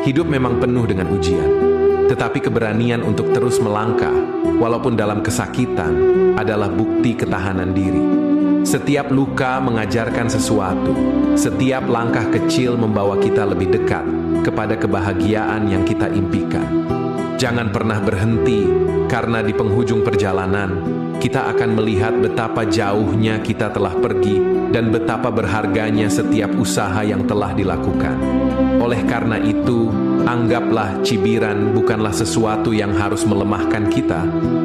Hidup memang penuh dengan ujian, tetapi keberanian untuk terus melangkah, walaupun dalam kesakitan, adalah bukti ketahanan diri. Setiap luka mengajarkan sesuatu, setiap langkah kecil membawa kita lebih dekat kepada kebahagiaan yang kita impikan. Jangan pernah berhenti, karena di penghujung perjalanan, kita akan melihat betapa jauhnya kita telah pergi dan betapa berharganya setiap usaha yang telah dilakukan. Oleh karena itu, anggaplah cibiran bukanlah sesuatu yang harus melemahkan kita,